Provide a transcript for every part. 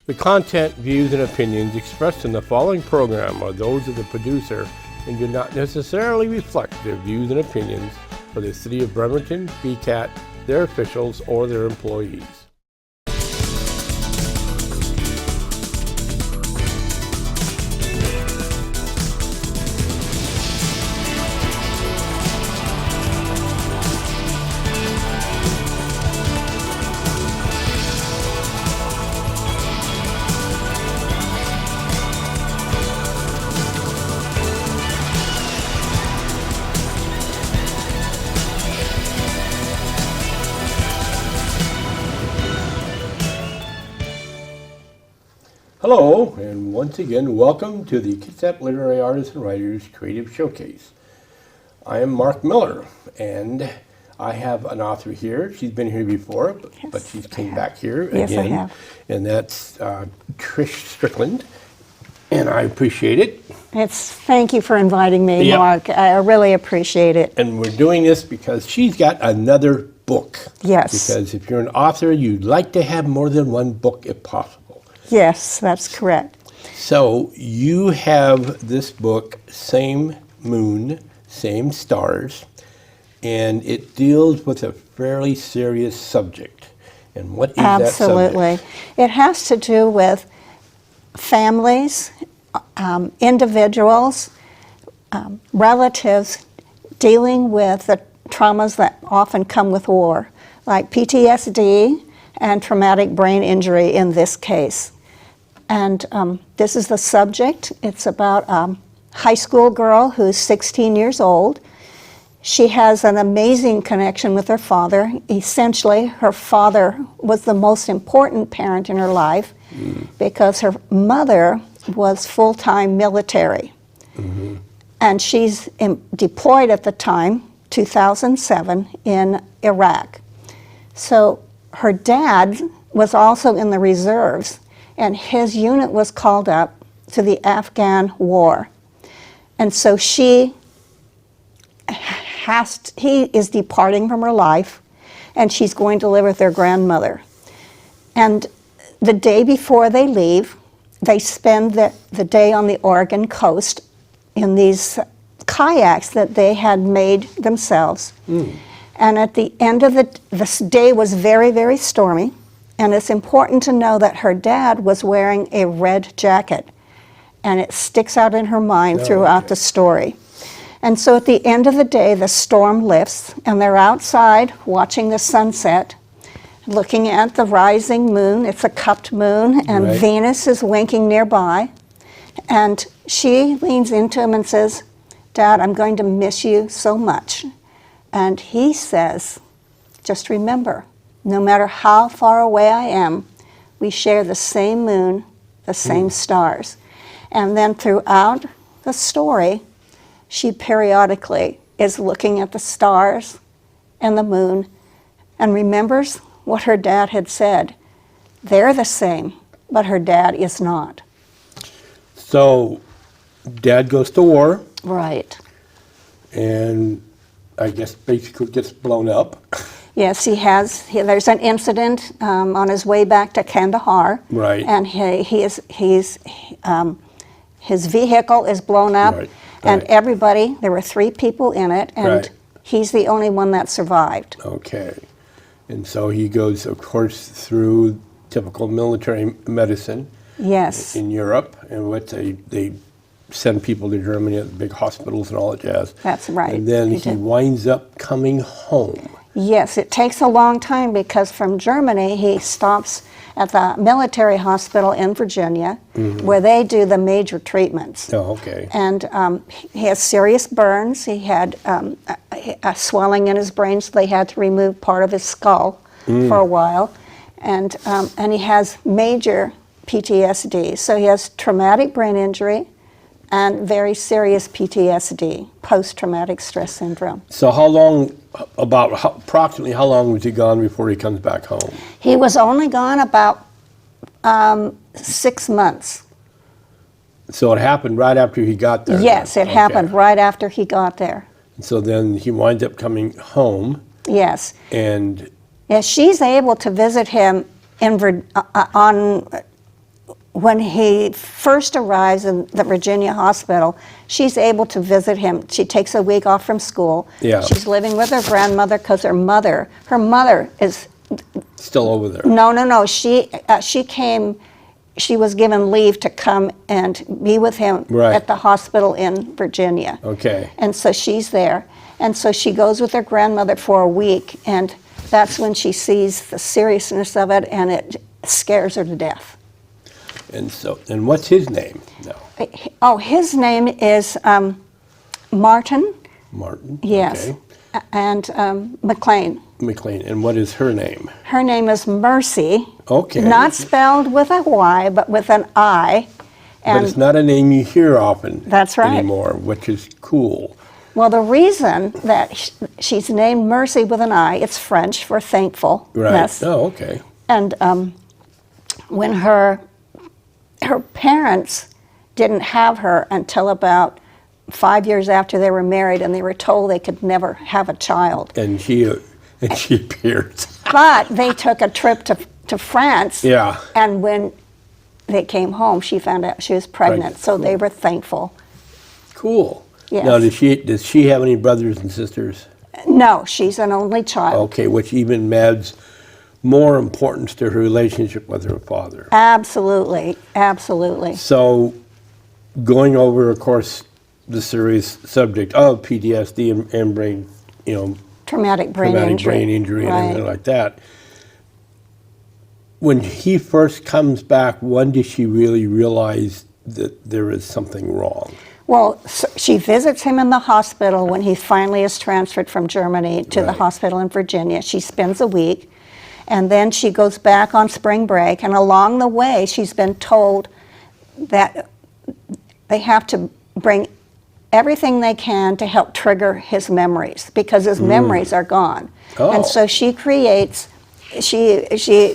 The content, views, and opinions expressed in the following program are those of the producer and do not necessarily reflect the views and opinions of the City of Bremerton, BCAT, their officials, or their employees. Hello, and once again, welcome to the Kitsap Literary Artists and Writers Creative Showcase. I am Mark Miller, and I have an author here. She's been here before, but she's came back here again. Yes, I have. And that's Trisa Stricklin, and I appreciate it. Thank you for inviting me, Yep. Mark. I really appreciate it. And we're doing this because she's got another book. Yes. Because if you're an author, you'd like to have more than one book if possible. Yes, that's correct. So you have this book, Same Moon, Same Stars, and it deals with a fairly serious subject. And what is that subject? Absolutely. It has to do with families, individuals, relatives dealing with the traumas that often come with war, like PTSD and traumatic brain injury in this case. And this is the subject. It's about a high school girl who's 16 years old. She has an amazing connection with her father. Essentially, her father was the most important parent in her life because her mother was full-time military. And she's deployed at the time, 2007, in Iraq. So her dad was also in the reserves, and his unit was called up to the Afghan war. And so he is departing from her life, and she's going to live with their grandmother. And the day before they leave, they spend the day on the Oregon coast in these kayaks that they had made themselves. And at the end of this day was very, very stormy. And it's important to know that her dad was wearing a red jacket, and it sticks out in her mind throughout the story. And so at the end of the day, the storm lifts, and they're outside watching the sunset, looking at the rising moon. It's a cupped moon, and Venus is winking nearby. And she leans into him and says, "Dad, I'm going to miss you so much." And he says, "Just remember, no matter how far away I am, we share the same moon, the same stars." And then throughout the story, she periodically is looking at the stars and the moon and remembers what her dad had said. They're the same, but her dad is not. So Dad goes to war. Right. And I guess basically gets blown up. Yes, there's an incident on his way back to Kandahar. Right. And his vehicle is blown up. Right. And everybody, there were 3 people in it, and he's the only one that survived. Okay. And so he goes, of course, through typical military medicine. Yes. In Europe, and what they send people to Germany at the big hospitals and all that jazz. That's right. And then he winds up coming home. Yes, it takes a long time because from Germany he stops at the military hospital in Virginia where they do the major treatments. Oh, okay. And he has serious burns. He had a swelling in his brain, so they had to remove part of his skull for a while. And he has major PTSD. So he has traumatic brain injury and very serious PTSD, post-traumatic stress syndrome. So approximately how long was he gone before he comes back home? He was only gone about 6 months. So it happened right after he got there? Yes, it happened right after he got there. So then he winds up coming home. Yes. And yes, she's able to visit him in when he first arrives in the Virginia hospital, she's able to visit him. She takes a week off from school. Yeah. She's living with her grandmother because her mother is Still over there. no. She came. She was given leave to come and be with him Right. at the hospital in Virginia. Okay. And so she's there. And so she goes with her grandmother for a week, and that's when she sees the seriousness of it, and it scares her to death. And what's his name now? Oh, his name is Martin. Martin. Yes. Okay. And McLean. McLean. And what is her name? Her name is Mercy. Okay. Not spelled with a Y, but with an I. But it's not a name you hear often. That's right. Anymore, which is cool. Well, the reason that she's named Mercy with an I, it's French for thankful. Right. Yes. Oh, okay. And when her parents didn't have her until about 5 years after they were married, and they were told they could never have a child. And she appeared. But they took a trip to France. Yeah. And when they came home, she found out she was pregnant. So they were thankful. Cool. Yes. Now, does she have any brothers and sisters? No, she's an only child. Okay, which even adds more importance to her relationship with her father. Absolutely, absolutely. So, going over, of course, the serious subject of PTSD and brain, Traumatic brain injury. and Right. everything like that. When he first comes back, when did she really realize that there is something wrong? Well, so she visits him in the hospital when he finally is transferred from Germany to the Right. hospital in Virginia. She spends a week, and then she goes back on spring break, and along the way she's been told that they have to bring everything they can to help trigger his memories, because his memories are gone. Oh. And so she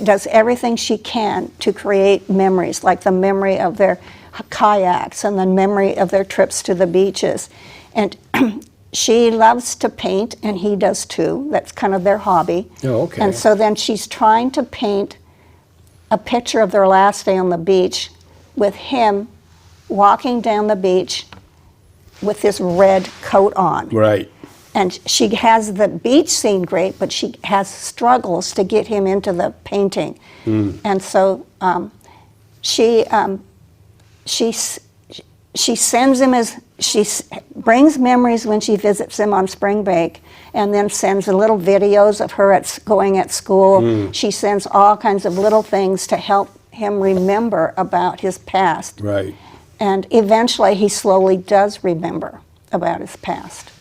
does everything she can to create memories, like the memory of their kayaks and the memory of their trips to the beaches. And she loves to paint, and he does too. That's kind of their hobby. Oh, okay. And so then she's trying to paint a picture of their last day on the beach with him walking down the beach with this red coat on. Right. And she has the beach scene great, but she has struggles to get him into the painting. And so she sends him brings memories when she visits him on spring break, and then sends little videos of her going at school. She sends all kinds of little things to help him remember about his past. Right. And eventually he slowly does remember about his past.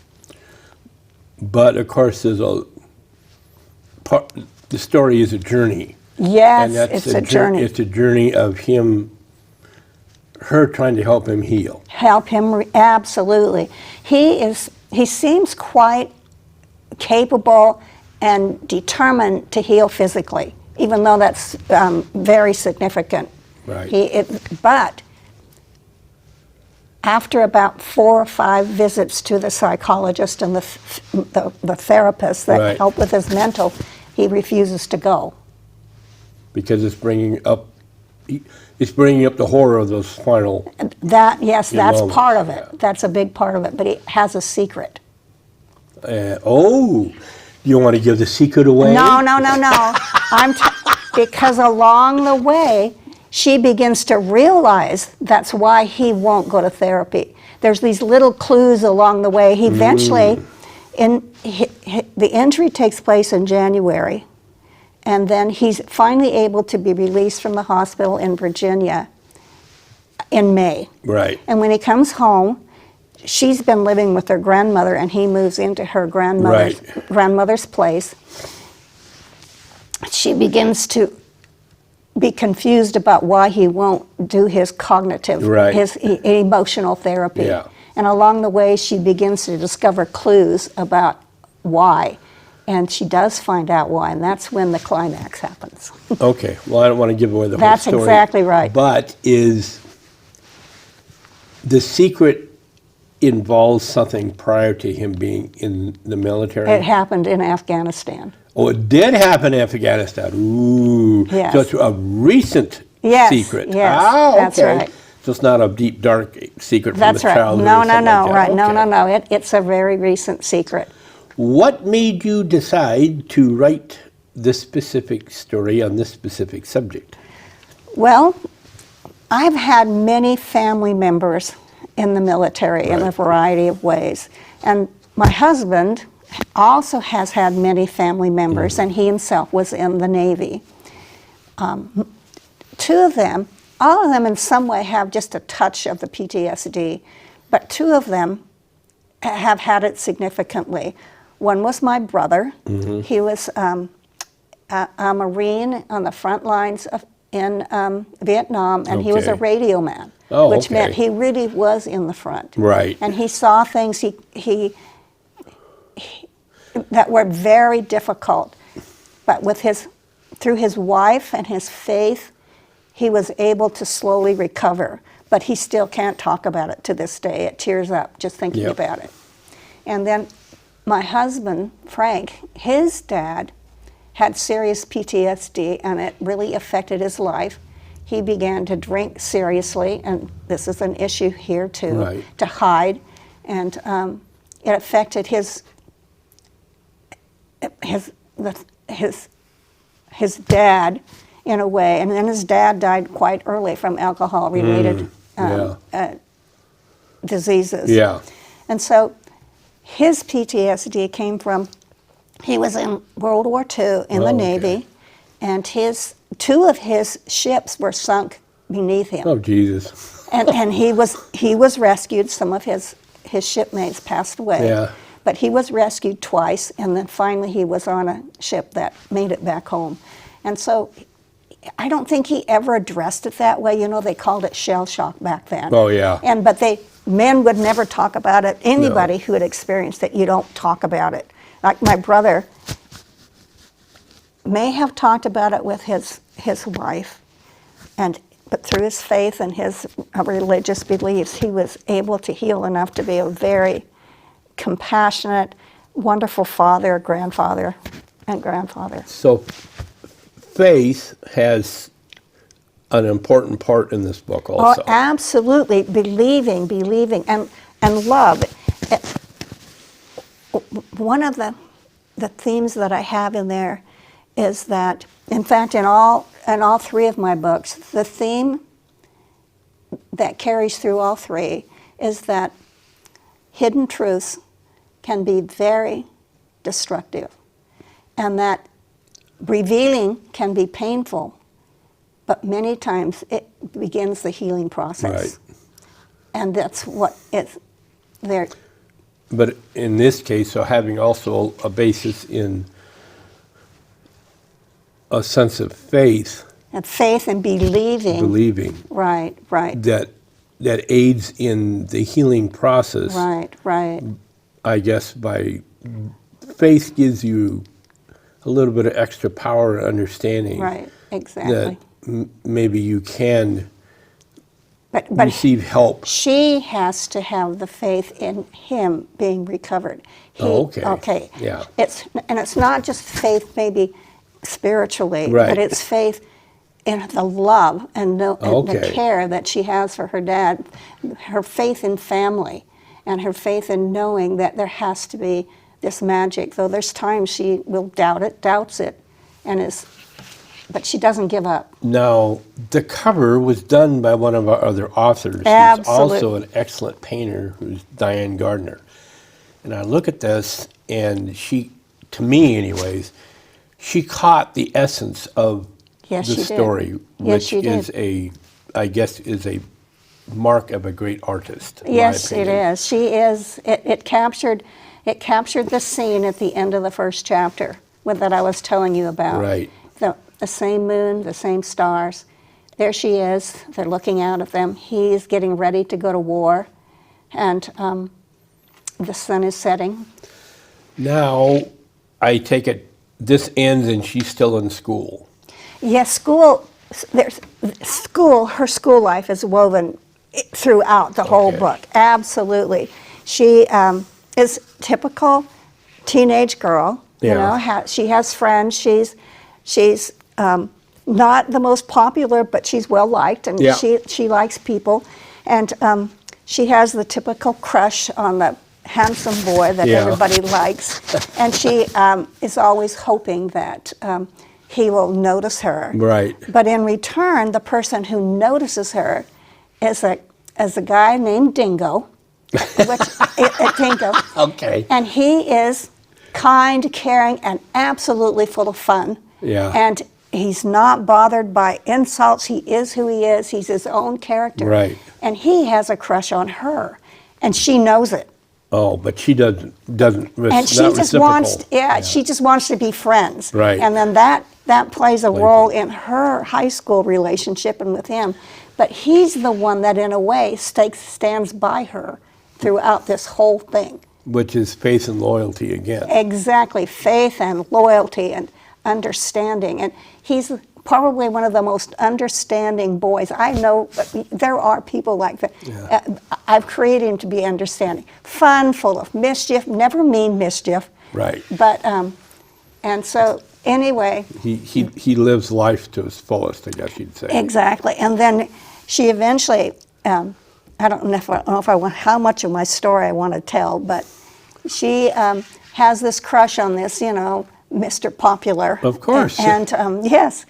But of course, the story is a journey. Yes, And that's it's a journey. It's a journey of her trying to help him heal. Help him, absolutely. He seems quite capable and determined to heal physically, even though that's very significant. Right. But after about 4 or 5 visits to the psychologist and the therapist that Right. help with his mental, he refuses to go. Because it's bringing up the horror of those final. That's moments, part of it. yeah. That's a big part of it. But he has a secret. You want to give the secret away? No. Because along the way, she begins to realize that's why he won't go to therapy. There's these little clues along the way. He eventually, the injury takes place in January, and then he's finally able to be released from the hospital in Virginia in May. Right. And when he comes home, she's been living with her grandmother, and he moves into her grandmother's place. She begins to be confused about why he won't do his cognitive, Right. his emotional therapy. Yeah. And along the way, she begins to discover clues about why. And she does find out why, and that's when the climax happens. Okay. Well, I don't want to give away the whole That's story. exactly right. But is the secret involves something prior to him being in the military? It happened in Afghanistan. Oh, it did happen in Afghanistan. Ooh. Yes. So it's a recent Yes, secret. yes, Ah, that's okay. right. So it's not a deep, dark secret from That's the right. childhood. No, or no, something no, like that. right. No, Okay. no, no. It's a very recent secret. What made you decide to write this specific story on this specific subject? Well, I've had many family members in the military in a Right. variety of ways. And my husband also has had many family members, and he himself was in the Navy. Two of them, all of them in some way have just a touch of the PTSD, but two of them have had it significantly. One was my brother. He was a Marine on the front lines in Vietnam, and he was a Okay. radio man, Oh, which okay. meant he really was in the front. Right. And he saw things he that were very difficult, but through his wife and his faith, he was able to slowly recover. But he still can't talk about it to this day. It tears up just thinking Yep. about it. And then my husband, Frank, his dad had serious PTSD, and it really affected his life. He began to drink seriously, and this is an issue here too, Right. to hide, and it affected his dad in a way, and then his dad died quite early from alcohol-related diseases. Yeah. And so his PTSD came from, he was in World War II in the Oh, okay. Navy, and two of his ships were sunk beneath him. Oh, Jesus. And he was rescued. Some of his shipmates passed away. Yeah. But he was rescued twice, and then finally he was on a ship that made it back home. And so I don't think he ever addressed it that way. You know, they called it shell shock back then. Oh, yeah. But men would never talk about it. Anybody who had experienced it, you don't talk about it. Like my brother may have talked about it with his wife, but through his faith and his religious beliefs, he was able to heal enough to be a very compassionate, wonderful father, grandfather, and grandfather. So faith has an important part in this book also. Oh, absolutely. Believing, and love. One of the themes that I have in there is that, in fact, in all three of my books, the theme that carries through all three is that hidden truths can be very destructive, and that revealing can be painful, but many times it begins the healing process. Right. And that's what it's there. But in this case, so having also a basis in a sense of faith, And faith and believing Right. that aids in the healing process. Right. I guess by faith gives you a little bit of extra power and understanding Right. Exactly. that maybe you can But receive help. she has to have the faith in him being recovered. Okay. Yeah. It's not just faith maybe spiritually, Right. but it's faith in the love and the Okay. care that she has for her dad, her faith in family, and her faith in knowing that there has to be this magic. Though there's times she will doubts it, but she doesn't give up. Now, the cover was done by one of our other authors, who's also an excellent painter, who's Diane Gardner. And I look at this, and she, to me anyways, she caught the essence of Yes, the she did. story, Yes, which she is is a mark of a great artist. in my Yes, it opinion. is. She is. It captured the scene at the end of the first chapter that I was telling you about. Right. The same moon, the same stars. There she is. They're looking out at them. He is getting ready to go to war, and the sun is setting. Now, I take it this ends and she's still in school. Yes, her school life is woven throughout the whole Okay. book. Absolutely. She is typical teenage girl. Yeah. You know, she has friends. She's not the most popular, but she's well liked, and Yeah. she likes people, and she has the typical crush on the handsome boy that Yeah. everybody likes, and she is always hoping that he will notice her. Right. But in return, the person who notices her is a guy named Dingo, Dingo, Okay. and he is kind, caring, and absolutely full of fun. Yeah. And he's not bothered by insults. He is who he is. He's his own character. Right. And he has a crush on her, and she knows it. Oh, but she doesn't. And she not just reciprocal. wants, she just wants to be friends. Right. And then that plays a role in her high school relationship and with him. But he's the one that, in a way, stands by her throughout this whole thing. Which is faith and loyalty again. Exactly, faith and loyalty and understanding. And he's probably one of the most understanding boys. I know there are people like that. Yeah. I've created him to be understanding. Fun, full of mischief, never mean mischief. Right. But, and so anyway. He lives life to its fullest, I guess you'd say. Exactly. And then she eventually, I don't know if I want, how much of my story I want to tell, but she has this crush on this, Mr. Popular. Of course. And yes.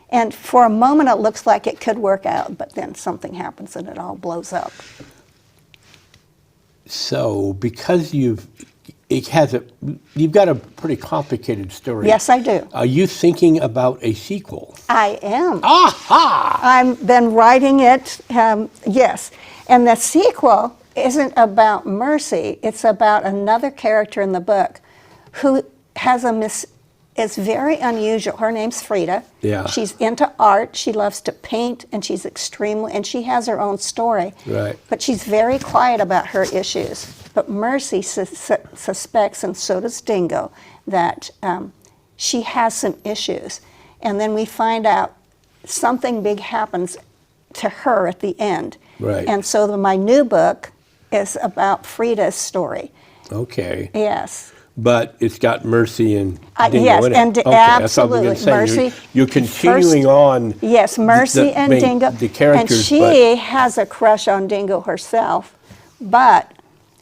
And for a moment it looks like it could work out, but then something happens and it all blows up. So, because you've got a pretty complicated story. Yes, I do. Are you thinking about a sequel? I am. Aha! I've been writing it, yes. And the sequel isn't about Mercy, it's about another character in the book who has is very unusual. Her name's Frida. Yeah. She's into art, she loves to paint, and and she has her own story. Right. But she's very quiet about her issues. But Mercy suspects, and so does Dingo, that she has some issues. And then we find out something big happens to her at the end. Right. And so my new book is about Frida's story. Okay. Yes. But it's got Mercy and Dingo yes, in it. and Okay, that's all I'm absolutely. gonna say. Mercy. You're continuing on. Yes, Mercy and Dingo. The characters, and she has a crush on Dingo herself, but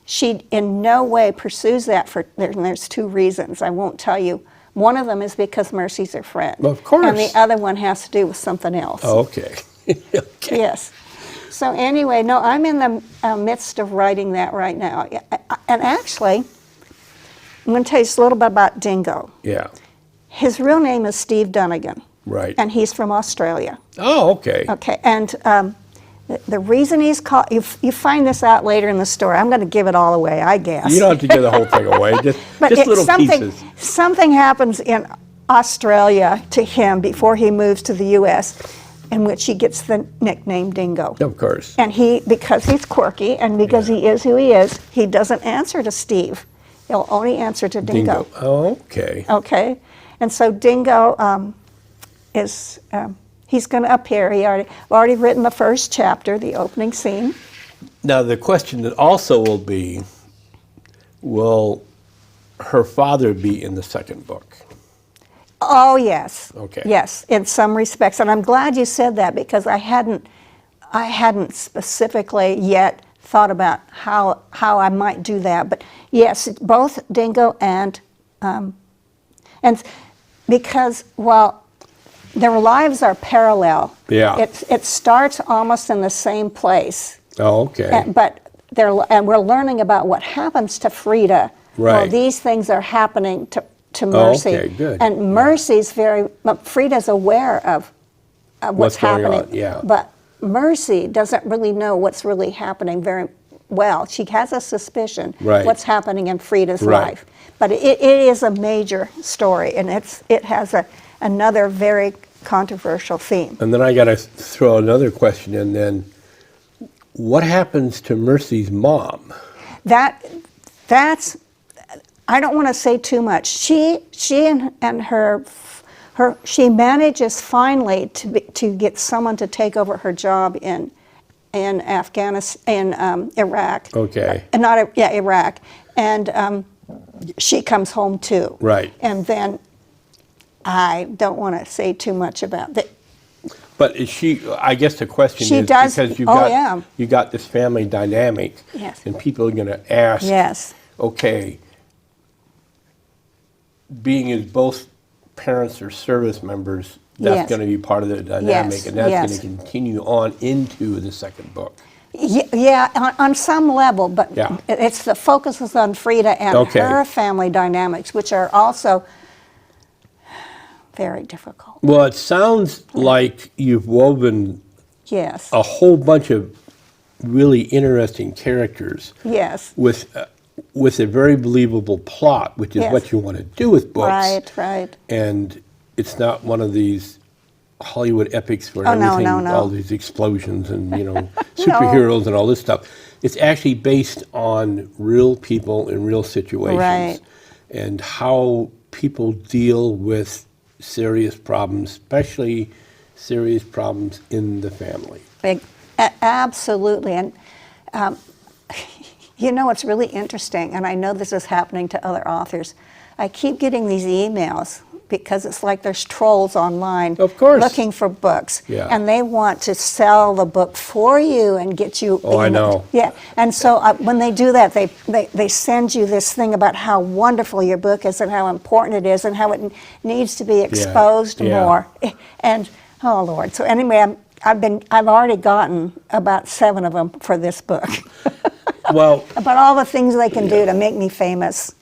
she in no way pursues that there's two reasons. I won't tell you. One of them is because Mercy's her friend. Of course. And the other one has to do with something else. Oh, okay. Okay. Yes. So anyway, no, I'm in the midst of writing that right now. And actually, I'm going to tell you just a little bit about Dingo. Yeah. His real name is Steve Dunnigan. Right. And he's from Australia. Oh, okay. Okay, and the reason he's called, you find this out later in the story. I'm going to give it all away, I guess. You don't have to give the whole thing away. Just little pieces. Something happens in Australia to him before he moves to the U.S., in which he gets the nickname Dingo. Of course. And because he's quirky and because he is who he is, he doesn't answer to Steve. He'll only answer to Dingo. Oh, okay. Okay, and so Dingo he's going to appear. I've already written the first chapter, the opening scene. Now, the question that also will be, will her father be in the second book? Oh, yes. Okay. Yes, in some respects. And I'm glad you said that because I hadn't specifically yet thought about how I might do that. But yes, both Dingo and because while their lives are parallel, Yeah. it starts almost in the same place. Oh, okay. But we're learning about what happens to Frida. Right. Well, these things are happening to Mercy. Okay, good. And Mercy's Frida's aware of what's going happening. on, yeah. But Mercy doesn't really know what's really happening very well. She has a suspicion what's happening in Frida's life. But it is a major story, and it has another very controversial theme. And then I got to throw another question in then. What happens to Mercy's mom? That's I don't want to say too much. She and her she manages finally to get someone to take over her job in Afghanistan, in Iraq. Okay. Iraq, and she comes home too. Right. And then I don't want to say too much about that. But is she? I guess the question She is does- because yeah. you got this family dynamic, Yes. and people are going to ask, Yes. okay, being as both parents or service members, that's Yes. going to be part of the dynamic, Yes, and that's yes. going to continue on into the second book. Yeah, on some level, but Yeah. it's the focus is on Frida and Okay. her family dynamics, which are also very difficult. Well, it sounds like you've woven Yes, a whole bunch of really interesting characters yes, with a very believable plot, which is Yes. what you want to do with books. right, right. And it's not one of these Hollywood epics where Oh, no, everything, no, no. all these explosions and superheroes and all this stuff. It's actually based on real people in real situations, Right. and how people deal with serious problems, especially serious problems in the family. Absolutely. And you know, it's really interesting, and I know this is happening to other authors. I keep getting these emails because it's like there's trolls online Of course. looking for books. Yeah. And they want to sell the book for you and get you. Oh, I know. Yeah. And so when they do that, they send you this thing about how wonderful your book is and how important it is and how it needs to be exposed Yeah. more. And oh Lord. So anyway, I've already gotten about 7 of them for this book. Well, About all the things they can do to make me famous.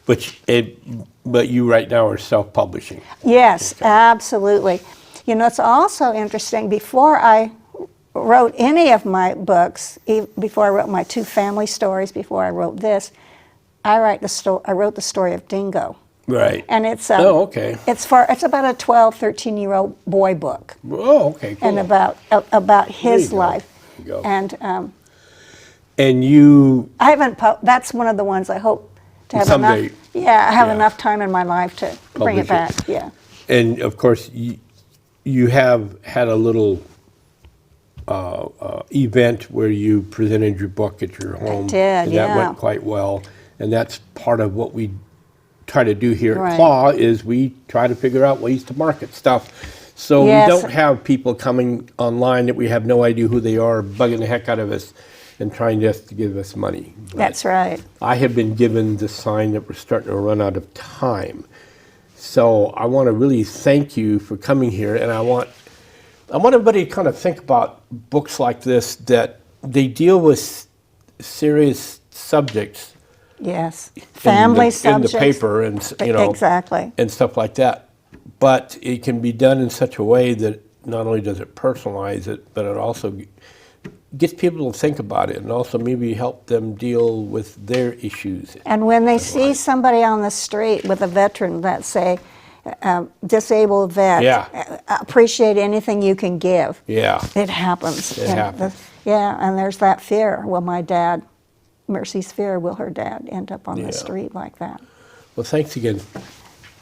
but you right now are self-publishing. Yes, absolutely. You know, it's also interesting. Before I wrote any of my books, before I wrote my 2 family stories, before I wrote this, I wrote the story of Dingo. Right. And it's Oh, okay. It's about a 12, 13-year-old boy book, Oh, okay, cool. and about his go. life. There you go. And And you, I haven't. That's one of the ones I hope to have Someday. enough. Yeah, I have Yeah. enough time in my life to bring Publish it it. back. Yeah. and of course, you have had a little event where you presented your book at your home. did, and that yeah. went quite well. And that's part of what we try to do here at Right. Claw is we try to figure out ways to market stuff. So Yes. we don't have people coming online that we have no idea who they are, bugging the heck out of us and trying just to give us money. But That's right. I have been given the sign that we're starting to run out of time. So I want to really thank you for coming here, and I want everybody to kind of think about books like this, that they deal with serious subjects Yes. Family subjects. in the paper and Exactly. and stuff like that. But it can be done in such a way that not only does it personalize it, but it also gets people to think about it, and also maybe help them deal with their issues. And when they see somebody on the street with a veteran that say, disabled vet, Yeah. appreciate anything you can give. Yeah. It happens. It And happens. and there's that fear. Will my dad, Mercy's fear, will her dad end up on Yeah. the street like that? Well, thanks again,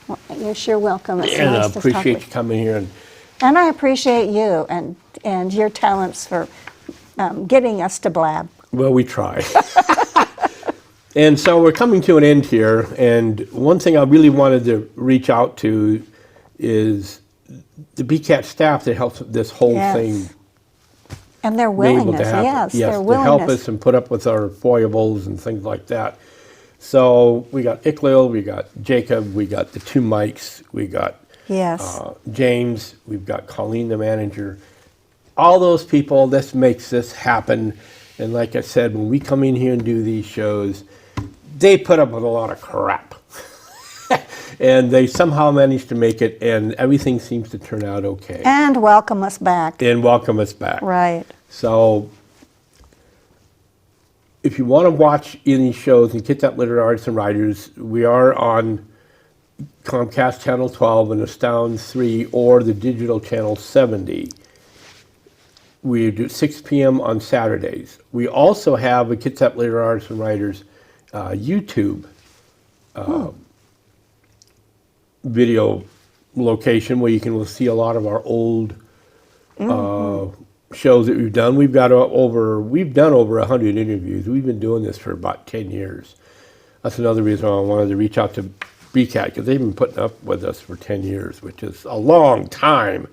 Well, you're sure welcome. It's and I nice to talk appreciate with you coming here. And I appreciate you and your talents for getting us to blab. Well, we try. And so we're coming to an end here, and one thing I really wanted to reach out to is the BCAT staff that helps this whole Yes. thing And their be able willingness, to happen. yes, Yes, their to willingness. help us and put up with our foibles and things like that. So we got Iqlil, we got Jacob, we got the 2 mics, we got Yes. James, we've got Colleen, the manager. All those people, this makes this happen. And like I said, when we come in here and do these shows, they put up with a lot of crap. And they somehow manage to make it, and everything seems to turn out okay. And welcome us back. And welcome us back. Right. So if you want to watch any shows in Kitsap Literary Artists and Writers, we are on Comcast Channel 12 and Astound 3 or the digital channel 70. We do 6 p.m. on Saturdays. We also have a Kitsap Literary Artists and Writers YouTube video location where you can see a lot of our old shows that we've done. We've done over 100 interviews. We've been doing this for about 10 years. That's another reason why I wanted to reach out to BCAT, because they've been putting up with us for 10 years, which is a long time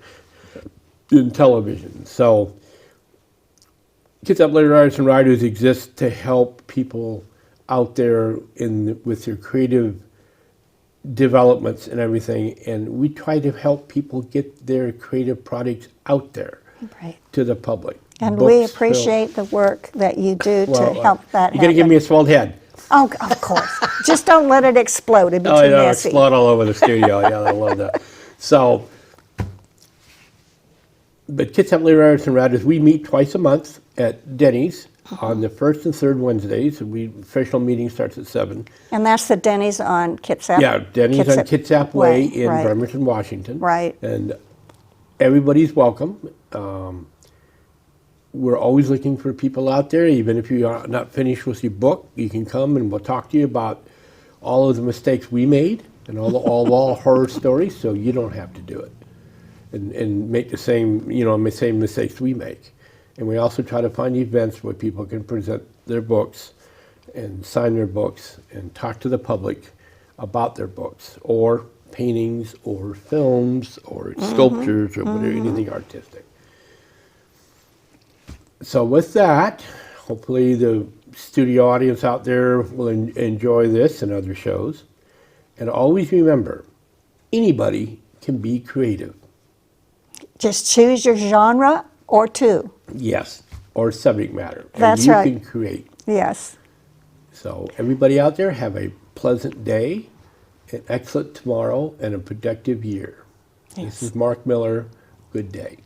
in television. So Kitsap Literary Artists and Writers exists to help people out there with their creative developments and everything, and we try to help people get their creative products out there Right. to the public. And we Books, appreciate the work that you do Well, to help that You're going to give happen. me a swelled head. Oh, of course. Just don't let it explode. It'd be Oh, too yeah, messy. explode all over the studio. Yeah, I love that. So, but Kitsap Literary Artists and Writers, we meet twice a month at Denny's on the first and third Wednesdays. Official meeting starts at 7. And that's the Denny's on Kitsap? Yeah, Denny's on Kitsap Way in right. Bremerton, Washington. Right. And everybody's welcome. We're always looking for people out there. Even if you are not finished with your book, you can come and we'll talk to you about all of the mistakes we made and all horror stories, so you don't have to do it and make the same mistakes we make. And we also try to find events where people can present their books and sign their books and talk to the public about their books, or paintings, or films, or sculptures, or whatever, anything artistic. So with that, hopefully the studio audience out there will enjoy this and other shows. And always remember, anybody can be creative. Just choose your genre or two. Yes, or subject matter. That's and right. you can create. Yes. So everybody out there, have a pleasant day, an excellent tomorrow, and a productive year. Yes. This is Mark Miller. Good day.